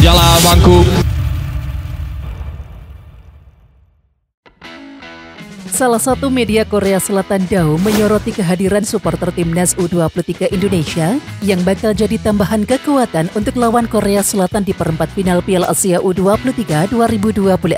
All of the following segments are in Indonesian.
Jala Bangku. Salah satu media Korea Selatan Daum menyoroti kehadiran supporter timnas U23 Indonesia yang bakal jadi tambahan kekuatan untuk lawan Korea Selatan di perempat final Piala Asia U23 2024.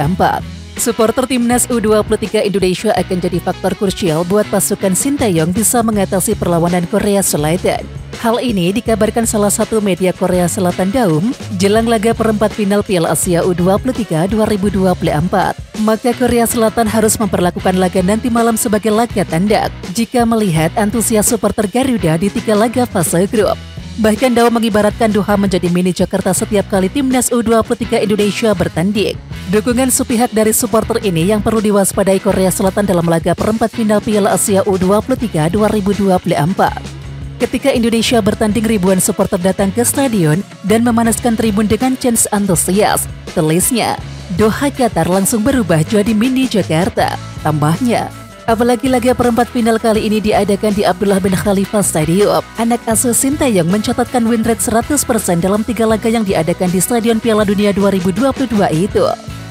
Supporter timnas U23 Indonesia akan jadi faktor krusial buat pasukan Sinteyong bisa mengatasi perlawanan Korea Selatan. Hal ini dikabarkan salah satu media Korea Selatan Daum jelang laga perempat final Piala Asia U23 2024. Maka Korea Selatan harus memperlakukan laga nanti malam sebagai laga tanda jika melihat antusias supporter Garuda di 3 laga fase grup. Bahkan Daum mengibaratkan Doha menjadi mini Jakarta setiap kali timnas U23 Indonesia bertanding. Dukungan sepihak dari supporter ini yang perlu diwaspadai Korea Selatan dalam laga perempat final Piala Asia U23 2024. Ketika Indonesia bertanding, ribuan supporter datang ke stadion dan memanaskan tribun dengan chants antusias. Tulisnya, Doha Qatar langsung berubah jadi mini Jakarta. Tambahnya, apalagi laga perempat final kali ini diadakan di Abdullah bin Khalifa Stadium. Anak asuh Sinteyong mencatatkan win rate 100% dalam 3 laga yang diadakan di Stadion Piala Dunia 2022 itu.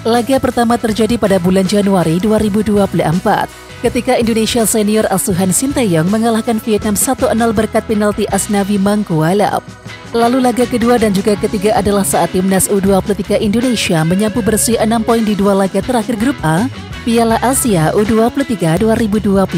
Laga pertama terjadi pada bulan Januari 2024. Ketika Indonesia senior asuhan Sinteyong mengalahkan Vietnam 1-0 berkat penalti Asnawi Mangkualam. Lalu laga kedua dan juga ketiga adalah saat timnas U23 Indonesia menyapu bersih 6 poin di 2 laga terakhir grup A Piala Asia U23 2024.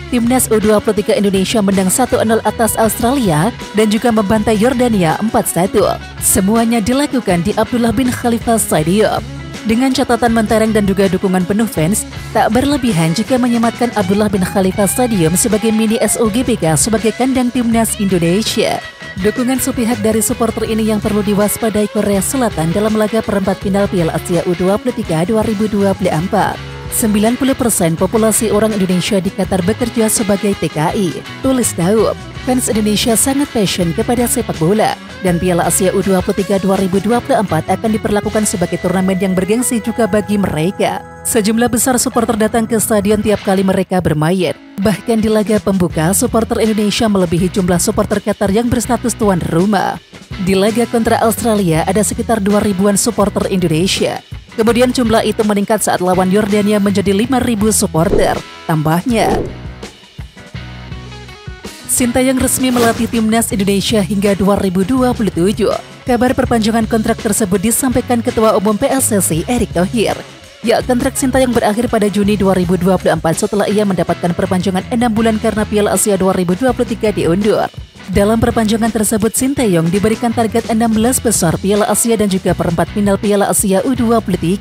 Timnas U23 Indonesia menang 1-0 atas Australia dan juga membantai Yordania 4-1. Semuanya dilakukan di Abdullah bin Khalifa Stadium. Dengan catatan mentereng dan juga dukungan penuh fans, tak berlebihan jika menyematkan Abdullah bin Khalifa Stadium sebagai mini SUGBK sebagai kandang timnas Indonesia. Dukungan sepihak dari supporter ini yang perlu diwaspadai Korea Selatan dalam laga perempat final Piala Asia U23 2024. 90% populasi orang Indonesia di Qatar bekerja sebagai TKI. Tulis Daum, fans Indonesia sangat passion kepada sepak bola dan Piala Asia U23 2024 akan diperlakukan sebagai turnamen yang bergengsi juga bagi mereka. Sejumlah besar supporter datang ke stadion tiap kali mereka bermain. Bahkan di laga pembuka, supporter Indonesia melebihi jumlah supporter Qatar yang berstatus tuan rumah. Di laga kontra Australia ada sekitar 2.000-an supporter Indonesia. Kemudian jumlah itu meningkat saat lawan Yordania menjadi 5.000 supporter. Tambahnya, Sinteyong resmi melatih timnas Indonesia hingga 2027. Kabar perpanjangan kontrak tersebut disampaikan Ketua Umum PSSI Erick Thohir. Ya, kontrak Sinteyong berakhir pada Juni 2024 setelah ia mendapatkan perpanjangan 6 bulan karena Piala Asia 2023 diundur. Dalam perpanjangan tersebut, Sinteyong diberikan target 16 besar Piala Asia dan juga perempat final Piala Asia U23.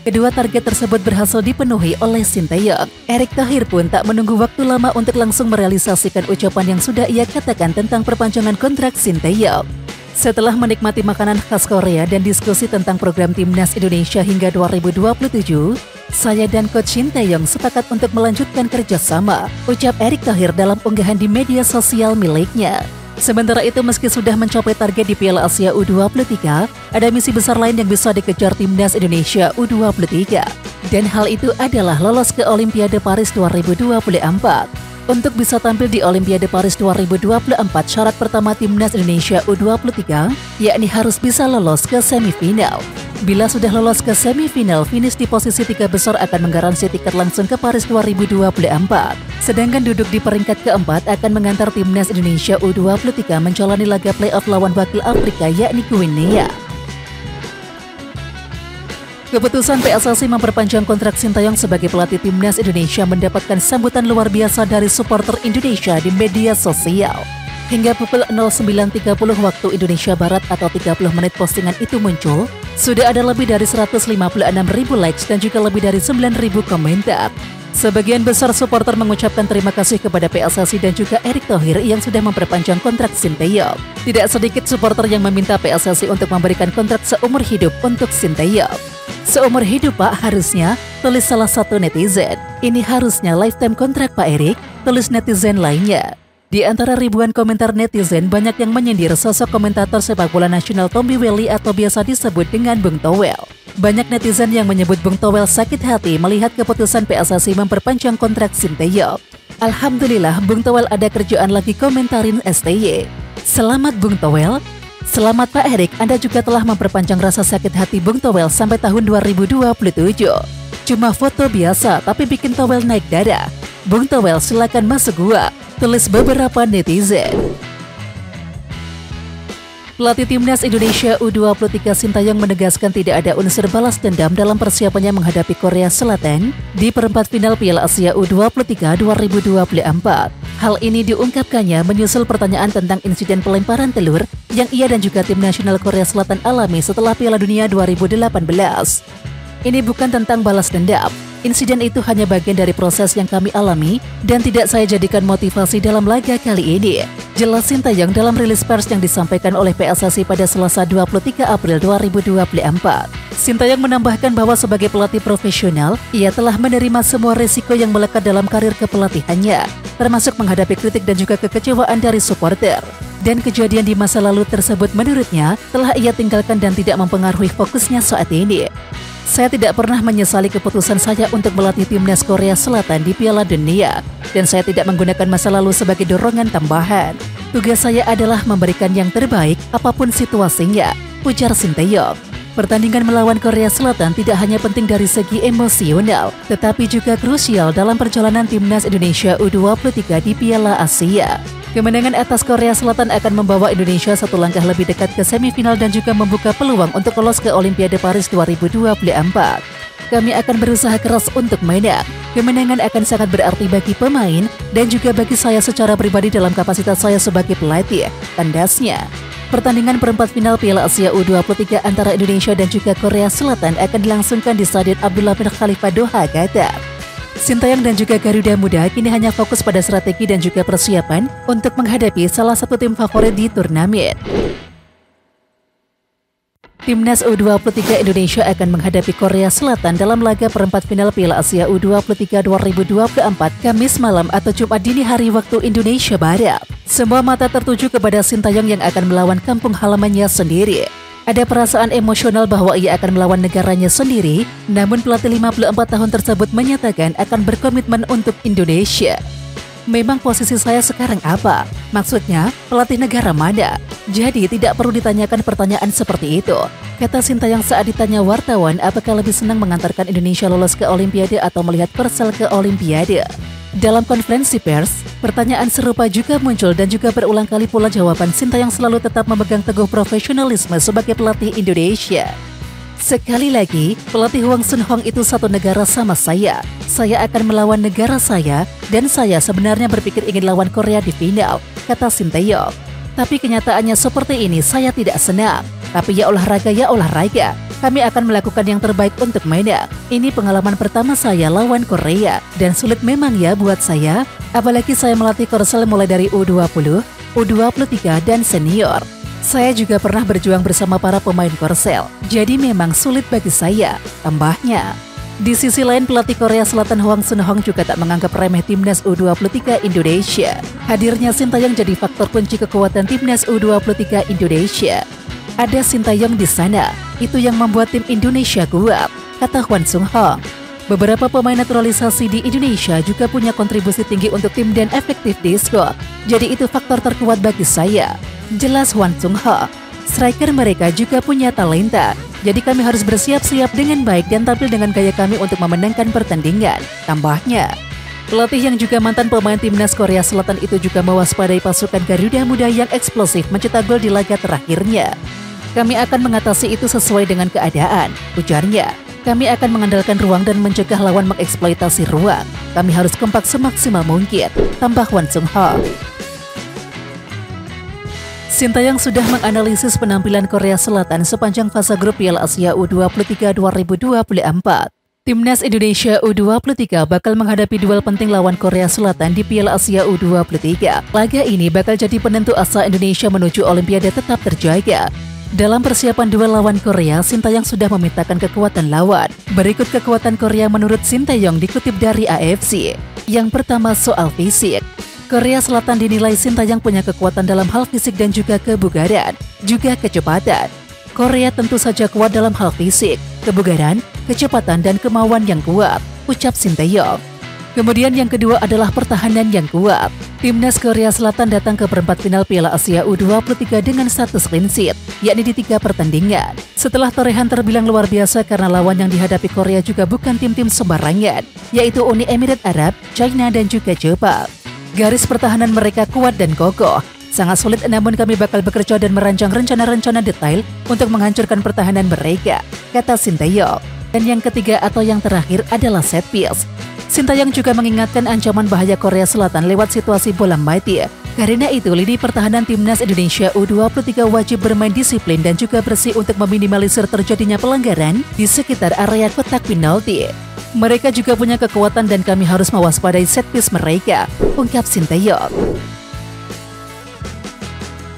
Kedua target tersebut berhasil dipenuhi oleh Sinteyong. Erick Thohir pun tak menunggu waktu lama untuk langsung merealisasikan ucapan yang sudah ia katakan tentang perpanjangan kontrak Sinteyong. Setelah menikmati makanan khas Korea dan diskusi tentang program timnas Indonesia hingga 2027, saya dan Coach Sinteyong sepakat untuk melanjutkan kerjasama, ucap Erick Thohir dalam unggahan di media sosial miliknya. Sementara itu, meski sudah mencapai target di Piala Asia U23, ada misi besar lain yang bisa dikejar timnas Indonesia U23. Dan hal itu adalah lolos ke Olimpiade Paris 2024. Untuk bisa tampil di Olimpiade Paris 2024, syarat pertama timnas Indonesia U23 yakni harus bisa lolos ke semifinal. Bila sudah lolos ke semifinal, finish di posisi 3 besar akan menggaransi tiket langsung ke Paris 2024. Sedangkan duduk di peringkat keempat akan mengantar timnas Indonesia U23 menjalani laga playoff lawan wakil Afrika yakni Guinea. Keputusan PSSI memperpanjang kontrak Sinteyong sebagai pelatih timnas Indonesia mendapatkan sambutan luar biasa dari supporter Indonesia di media sosial. Hingga pukul 09.30 waktu Indonesia Barat atau 30 menit postingan itu muncul, sudah ada lebih dari 156.000 likes dan juga lebih dari 9.000 komentar. Sebagian besar supporter mengucapkan terima kasih kepada PSSI dan juga Erick Thohir yang sudah memperpanjang kontrak Sinteyong. Tidak sedikit supporter yang meminta PSSI untuk memberikan kontrak seumur hidup untuk Sinteyong. Seumur hidup Pak harusnya, tulis salah satu netizen. Ini harusnya lifetime kontrak Pak Erick, tulis netizen lainnya. Di antara ribuan komentar netizen, banyak yang menyindir sosok komentator sepak bola nasional Tommy Welly atau biasa disebut dengan Bung Towel. Banyak netizen yang menyebut Bung Towel sakit hati melihat keputusan PSSI memperpanjang kontrak Sinteyong. Alhamdulillah Bung Towel ada kerjaan lagi komentarin STY. Selamat Bung Towel. Selamat Pak Erik, Anda juga telah memperpanjang rasa sakit hati Bung Towel sampai tahun 2027. Cuma foto biasa tapi bikin Towel naik darah. Bung Towel silakan masuk gua, tulis beberapa netizen. Pelatih Timnas Indonesia U23 Sintayong menegaskan tidak ada unsur balas dendam dalam persiapannya menghadapi Korea Selatan di perempat final Piala Asia U23 2024. Hal ini diungkapkannya menyusul pertanyaan tentang insiden pelemparan telur yang ia dan juga tim nasional Korea Selatan alami setelah Piala Dunia 2018. Ini bukan tentang balas dendam. Insiden itu hanya bagian dari proses yang kami alami dan tidak saya jadikan motivasi dalam laga kali ini. Jelas Sintayong dalam rilis pers yang disampaikan oleh PSSI pada Selasa 23 April 2024. Sintayong menambahkan bahwa sebagai pelatih profesional, ia telah menerima semua resiko yang melekat dalam karir kepelatihannya, termasuk menghadapi kritik dan juga kekecewaan dari supporter. Dan kejadian di masa lalu tersebut menurutnya telah ia tinggalkan dan tidak mempengaruhi fokusnya saat ini. Saya tidak pernah menyesali keputusan saya untuk melatih timnas Korea Selatan di Piala Dunia, dan saya tidak menggunakan masa lalu sebagai dorongan tambahan. Tugas saya adalah memberikan yang terbaik apapun situasinya, ujar Sintayong. Pertandingan melawan Korea Selatan tidak hanya penting dari segi emosional, tetapi juga krusial dalam perjalanan timnas Indonesia U23 di Piala Asia. Kemenangan atas Korea Selatan akan membawa Indonesia satu langkah lebih dekat ke semifinal dan juga membuka peluang untuk lolos ke Olimpiade Paris 2024. Kami akan berusaha keras untuk menang. Kemenangan akan sangat berarti bagi pemain dan juga bagi saya secara pribadi dalam kapasitas saya sebagai pelatih, tandasnya. Pertandingan perempat final Piala Asia U23 antara Indonesia dan juga Korea Selatan akan dilangsungkan di Stadion Abdullah bin Khalifa Doha, Qatar. Sintayong dan juga Garuda Muda kini hanya fokus pada strategi dan juga persiapan untuk menghadapi salah satu tim favorit di turnamen. Timnas U23 Indonesia akan menghadapi Korea Selatan dalam laga perempat final Piala Asia U23 2024 Kamis malam atau Jumat dini hari waktu Indonesia Barat. Semua mata tertuju kepada Sintayong yang akan melawan kampung halamannya sendiri. Ada perasaan emosional bahwa ia akan melawan negaranya sendiri, namun pelatih 54 tahun tersebut menyatakan akan berkomitmen untuk Indonesia. Memang posisi saya sekarang apa? Maksudnya, pelatih negara mana? Jadi tidak perlu ditanyakan pertanyaan seperti itu. Kata Sintayong saat ditanya wartawan apakah lebih senang mengantarkan Indonesia lolos ke Olimpiade atau melihat Persel ke Olimpiade. Dalam konferensi pers, pertanyaan serupa juga muncul dan juga berulang kali pula jawaban Sintayong selalu tetap memegang teguh profesionalisme sebagai pelatih Indonesia. Sekali lagi, pelatih Hwang Sun Hong itu satu negara sama saya. Saya akan melawan negara saya dan saya sebenarnya berpikir ingin lawan Korea di final, kata Sintayong. Tapi kenyataannya seperti ini, saya tidak senang. Tapi ya olahraga. Kami akan melakukan yang terbaik untuk menang. Ini pengalaman pertama saya lawan Korea dan sulit memang ya buat saya. Apalagi saya melatih Korsel mulai dari U20, U23 dan senior. Saya juga pernah berjuang bersama para pemain Korsel. Jadi memang sulit bagi saya, tambahnya. Di sisi lain, pelatih Korea Selatan Hwang Sun Hong juga tak menganggap remeh timnas U23 Indonesia. Hadirnya Sintayong jadi faktor kunci kekuatan timnas U23 Indonesia. Ada Sintayong di sana, itu yang membuat tim Indonesia kuat, kata Hwang Sun Hong. Beberapa pemain naturalisasi di Indonesia juga punya kontribusi tinggi untuk tim dan efektif di squad. Jadi itu faktor terkuat bagi saya, jelas Hwang Sun Hong. Striker mereka juga punya talenta, jadi kami harus bersiap-siap dengan baik dan tampil dengan gaya kami untuk memenangkan pertandingan, tambahnya. Pelatih yang juga mantan pemain timnas Korea Selatan itu juga mewaspadai pasukan Garuda Muda yang eksplosif mencetak gol di laga terakhirnya. Kami akan mengatasi itu sesuai dengan keadaan, ujarnya. Kami akan mengandalkan ruang dan mencegah lawan mengeksploitasi ruang. Kami harus kompak semaksimal mungkin, tambah Hwang Sun Hong. Sintayong sudah menganalisis penampilan Korea Selatan sepanjang fase grup Piala Asia U23 2024. Timnas Indonesia U23 bakal menghadapi duel penting lawan Korea Selatan di Piala Asia U23. Laga ini bakal jadi penentu asa Indonesia menuju Olimpiade tetap terjaga. Dalam persiapan duel lawan Korea, Sintayong sudah memetakan kekuatan lawan. Berikut kekuatan Korea menurut Sintayong dikutip dari AFC. Yang pertama soal fisik. Korea Selatan dinilai Sintayong punya kekuatan dalam hal fisik dan juga kebugaran, juga kecepatan. Korea tentu saja kuat dalam hal fisik, kebugaran, kecepatan dan kemauan yang kuat, ucap Sintayong. Kemudian yang kedua adalah pertahanan yang kuat. Timnas Korea Selatan datang ke perempat final Piala Asia U23 dengan status clean sheet, yakni di 3 pertandingan. Setelah torehan terbilang luar biasa karena lawan yang dihadapi Korea juga bukan tim-tim sembarangan, yaitu Uni Emirat Arab, China, dan juga Jepang. Garis pertahanan mereka kuat dan kokoh. Sangat sulit, namun kami bakal bekerja dan merancang rencana-rencana detail untuk menghancurkan pertahanan mereka, kata Sintayong. Dan yang ketiga atau yang terakhir adalah set piece. Sintayong juga mengingatkan ancaman bahaya Korea Selatan lewat situasi bola mati. Karena itu, lini pertahanan Timnas Indonesia U23 wajib bermain disiplin dan juga bersih untuk meminimalisir terjadinya pelanggaran di sekitar area kotak penalti. Mereka juga punya kekuatan dan kami harus mewaspadai set piece mereka, ungkap Sintayong.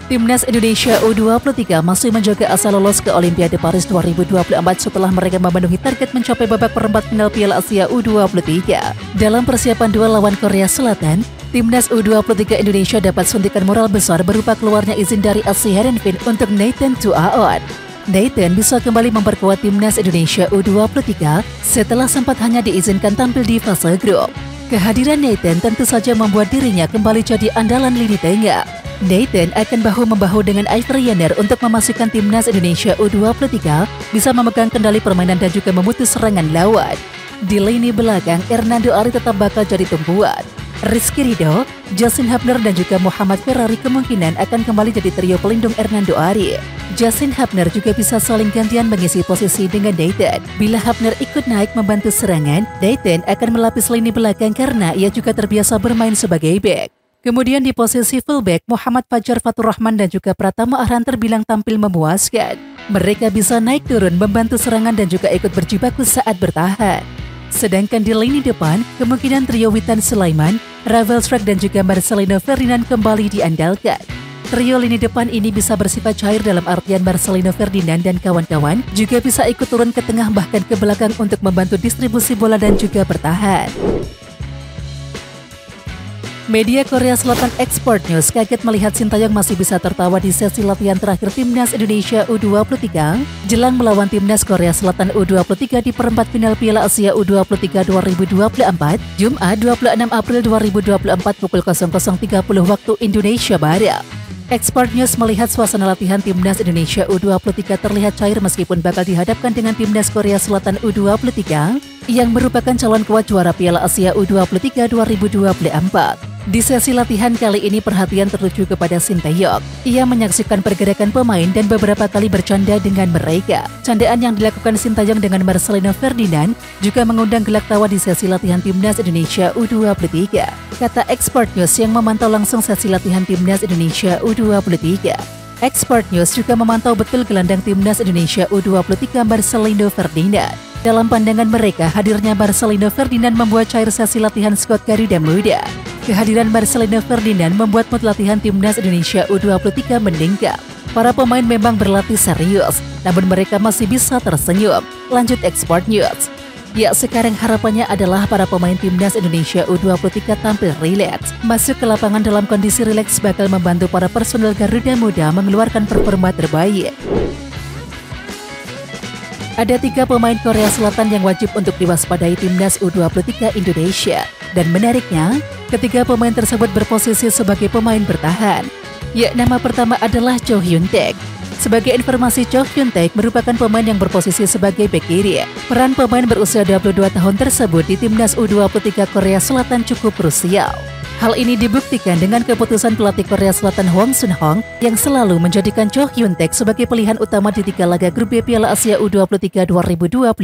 Timnas Indonesia U23 masih menjaga asa lolos ke Olimpiade Paris 2024 setelah mereka memenuhi target mencapai babak perempat final Piala Asia U23. Dalam persiapan duel lawan Korea Selatan, Timnas U23 Indonesia dapat suntikan moral besar berupa keluarnya izin dari ASEAN Heerenveen untuk Nathan Tuaon. Nathan bisa kembali memperkuat Timnas Indonesia U23 setelah sempat hanya diizinkan tampil di fase grup. Kehadiran Nathan tentu saja membuat dirinya kembali jadi andalan lini tengah. Nathan akan bahu-membahu dengan Ivar Jenner untuk memastikan Timnas Indonesia U23 bisa memegang kendali permainan dan juga memutus serangan lawan. Di lini belakang, Hernando Ari tetap bakal jadi tumpuan. Rizky Ridho, Justin Hubner dan juga Muhammad Ferrari kemungkinan akan kembali jadi trio pelindung Hernando Ari. Justin Hubner juga bisa saling gantian mengisi posisi dengan Nathan. Bila Hubner ikut naik membantu serangan, Nathan akan melapis lini belakang karena ia juga terbiasa bermain sebagai bek. Kemudian di posisi fullback, Muhammad Fajar Fatur Rahman dan juga Pratama Arhan terbilang tampil memuaskan. Mereka bisa naik turun membantu serangan dan juga ikut berjibaku saat bertahan. Sedangkan di lini depan, kemungkinan trio Witan Sulaiman, Ravel Struijk dan juga Marcelino Ferdinand kembali diandalkan. Trio lini depan ini bisa bersifat cair dalam artian Marcelino Ferdinand dan kawan-kawan juga bisa ikut turun ke tengah bahkan ke belakang untuk membantu distribusi bola dan juga bertahan. Media Korea Selatan Export News kaget melihat Sintayong masih bisa tertawa di sesi latihan terakhir Timnas Indonesia U23 jelang melawan Timnas Korea Selatan U23 di perempat final Piala Asia U23 2024 Jumat 26 April 2024 pukul 00.30 waktu Indonesia Barat. Export News melihat suasana latihan Timnas Indonesia U23 terlihat cair meskipun bakal dihadapkan dengan Timnas Korea Selatan U23 yang merupakan calon kuat juara Piala Asia U23 2024. Di sesi latihan kali ini perhatian tertuju kepada Sintayong. Ia menyaksikan pergerakan pemain dan beberapa kali bercanda dengan mereka. Candaan yang dilakukan Sintayong dengan Marcelino Ferdinand juga mengundang gelak tawa di sesi latihan Timnas Indonesia U23. Kata Export News yang memantau langsung sesi latihan Timnas Indonesia U23. Export News juga memantau betul gelandang Timnas Indonesia U23 Marcelino Ferdinand. Dalam pandangan mereka, hadirnya Marcelino Ferdinand membuat cair sesi latihan skuad Garuda Muda. Kehadiran Marcelino Ferdinand membuat mood latihan Timnas Indonesia U23 meningkat. Para pemain memang berlatih serius, namun mereka masih bisa tersenyum. Lanjut Export News. Ya, sekarang harapannya adalah para pemain Timnas Indonesia U23 tampil rileks. Masuk ke lapangan dalam kondisi rileks bakal membantu para personel Garuda Muda mengeluarkan performa terbaik. Ada 3 pemain Korea Selatan yang wajib untuk diwaspadai Timnas U23 Indonesia. Dan menariknya, ketiga pemain tersebut berposisi sebagai pemain bertahan. Ya, nama pertama adalah Cho Hyun-taek. Sebagai informasi, Cho Hyun-taek merupakan pemain yang berposisi sebagai bek kiri. Peran pemain berusia 22 tahun tersebut di Timnas U23 Korea Selatan cukup krusial. Hal ini dibuktikan dengan keputusan pelatih Korea Selatan Hwang Sun-hong yang selalu menjadikan Cho Hyun-taek sebagai pilihan utama di 3 laga grup B Piala Asia U23 2024.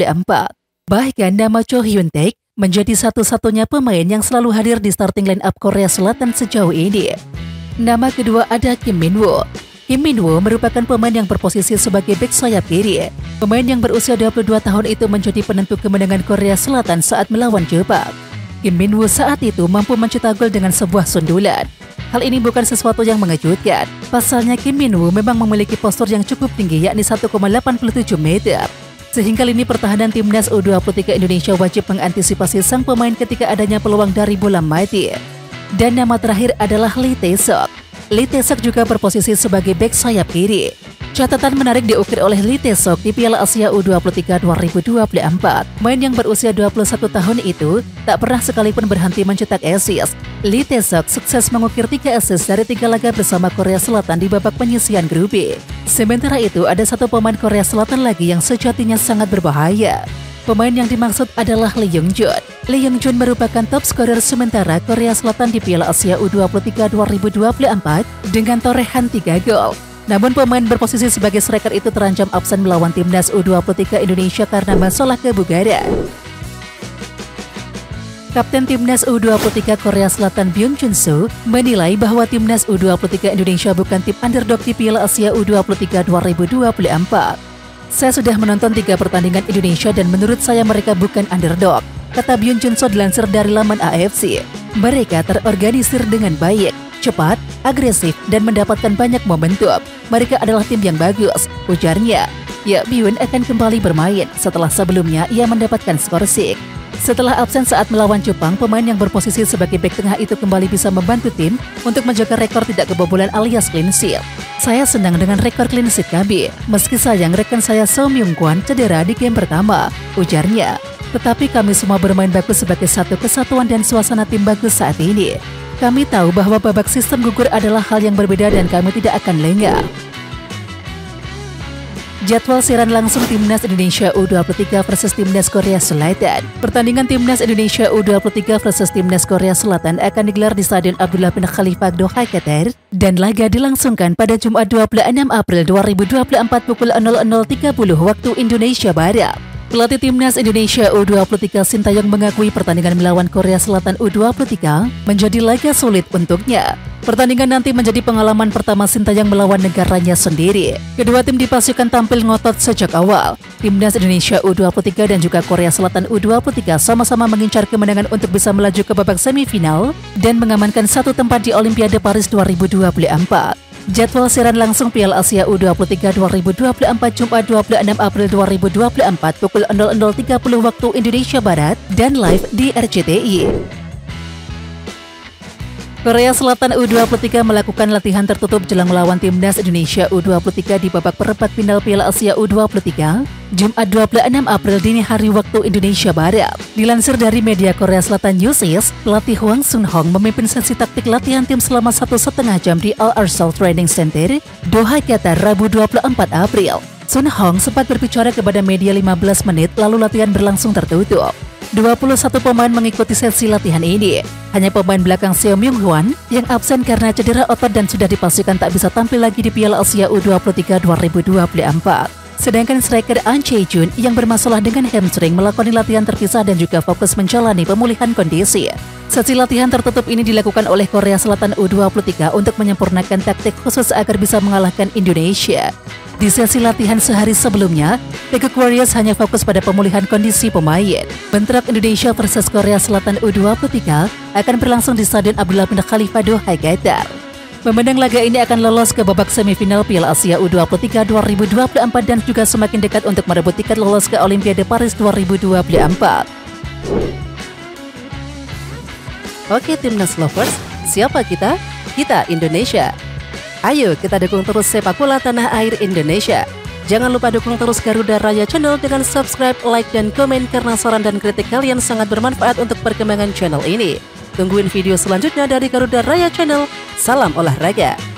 Bahkan nama Cho Hyun-taek menjadi satu-satunya pemain yang selalu hadir di starting line-up Korea Selatan sejauh ini. Nama kedua ada Kim Min-woo. Kim Min-woo merupakan pemain yang berposisi sebagai bek sayap kiri. Pemain yang berusia 22 tahun itu menjadi penentu kemenangan Korea Selatan saat melawan Jepang. Kim Min-woo saat itu mampu mencetak gol dengan sebuah sundulan. Hal ini bukan sesuatu yang mengejutkan. Pasalnya Kim Min-woo memang memiliki postur yang cukup tinggi yakni 1,87 meter. Sehingga lini pertahanan Timnas U23 Indonesia wajib mengantisipasi sang pemain ketika adanya peluang dari bola mati. Dan nama terakhir adalah Lee Tae-seok. Lee Tae-seok juga berposisi sebagai bek sayap kiri. Catatan menarik diukir oleh Lee Tae-seok di Piala Asia U23 2024. Pemain yang berusia 21 tahun itu tak pernah sekalipun berhenti mencetak assist. Lee Tae-seok sukses mengukir 3 assist dari 3 laga bersama Korea Selatan di babak penyisihan grup B. Sementara itu, ada satu pemain Korea Selatan lagi yang sejatinya sangat berbahaya. Pemain yang dimaksud adalah Lee Young-jun. Lee Young-jun merupakan top skorer sementara Korea Selatan di Piala Asia U23 2024 dengan torehan 3 gol. Namun pemain berposisi sebagai striker itu terancam absen melawan timnas U23 Indonesia karena masalah kebugaran. Kapten timnas U23 Korea Selatan Byung Chun-soo menilai bahwa timnas U23 Indonesia bukan tim underdog di Piala Asia U23 2024. Saya sudah menonton 3 pertandingan Indonesia dan menurut saya mereka bukan underdog, kata Byung Chun-soo dilansir dari laman AFC. Mereka terorganisir dengan baik, cepat, agresif, dan mendapatkan banyak momentum. Mereka adalah tim yang bagus, ujarnya. Ya, Byun akan kembali bermain setelah sebelumnya ia mendapatkan skor sik. Setelah absen saat melawan Jepang, pemain yang berposisi sebagai bek tengah itu kembali bisa membantu tim untuk menjaga rekor tidak kebobolan alias clean sheet. Saya senang dengan rekor clean sheet kami, meski sayang rekan saya Seo Myung-kwon cedera di game pertama, ujarnya. Tetapi kami semua bermain bagus sebagai satu kesatuan dan suasana tim bagus saat ini. Kami tahu bahwa babak sistem gugur adalah hal yang berbeda dan kami tidak akan lengah. Jadwal siaran langsung Timnas Indonesia U23 versus Timnas Korea Selatan. Pertandingan Timnas Indonesia U23 versus Timnas Korea Selatan akan digelar di Stadion Abdullah bin Khalifa Doha, Qatar, dan laga dilangsungkan pada Jumat 26 April 2024 pukul 00.30 waktu Indonesia Barat. Pelatih Timnas Indonesia U23 Sintayong mengakui pertandingan melawan Korea Selatan U23 menjadi laga sulit untuknya. Pertandingan nanti menjadi pengalaman pertama Sintayong melawan negaranya sendiri. Kedua tim dipastikan tampil ngotot sejak awal. Timnas Indonesia U23 dan juga Korea Selatan U23 sama-sama mengincar kemenangan untuk bisa melaju ke babak semifinal dan mengamankan satu tempat di Olimpiade Paris 2024. Jadwal siaran langsung Piala Asia U23 2024 Jumat 26 April 2024 pukul 00.30 waktu Indonesia Barat dan live di RCTI. Korea Selatan U23 melakukan latihan tertutup jelang melawan Timnas Indonesia U23 di babak perempat final Piala Asia U23 Jumat 26 April dini hari waktu Indonesia Barat. Dilansir dari media Korea Selatan Newsis, pelatih Hwang Sun-hong memimpin sesi taktik latihan tim selama 1,5 jam di Al Arsal Training Center, Doha, Qatar, Rabu 24 April. Sun-hong sempat berbicara kepada media 15 menit lalu latihan berlangsung tertutup. 21 pemain mengikuti sesi latihan ini. Hanya pemain belakang Seo Myung-kwon yang absen karena cedera otot dan sudah dipastikan tak bisa tampil lagi di Piala Asia U23 2024. Sedangkan striker An Chae-jun yang bermasalah dengan hamstring melakoni latihan terpisah dan juga fokus menjalani pemulihan kondisi. Sesi latihan tertutup ini dilakukan oleh Korea Selatan U23 untuk menyempurnakan taktik khusus agar bisa mengalahkan Indonesia. Di sesi latihan sehari sebelumnya, Daegu Warriors hanya fokus pada pemulihan kondisi pemain. Bentrok Indonesia versus Korea Selatan U23 akan berlangsung di Stadion Abdullah bin Khalifa Doha, Qatar. Pemenang laga ini akan lolos ke babak semifinal Piala Asia U23 2024 dan juga semakin dekat untuk merebut tiket lolos ke Olimpiade Paris 2024. Oke Timnas Lovers, siapa kita? Kita Indonesia. Ayo kita dukung terus sepak bola tanah air Indonesia. Jangan lupa dukung terus Garuda Raya Channel dengan subscribe, like, dan komen karena saran dan kritik kalian sangat bermanfaat untuk perkembangan channel ini. Tungguin video selanjutnya dari Garuda Raya Channel. Salam olahraga.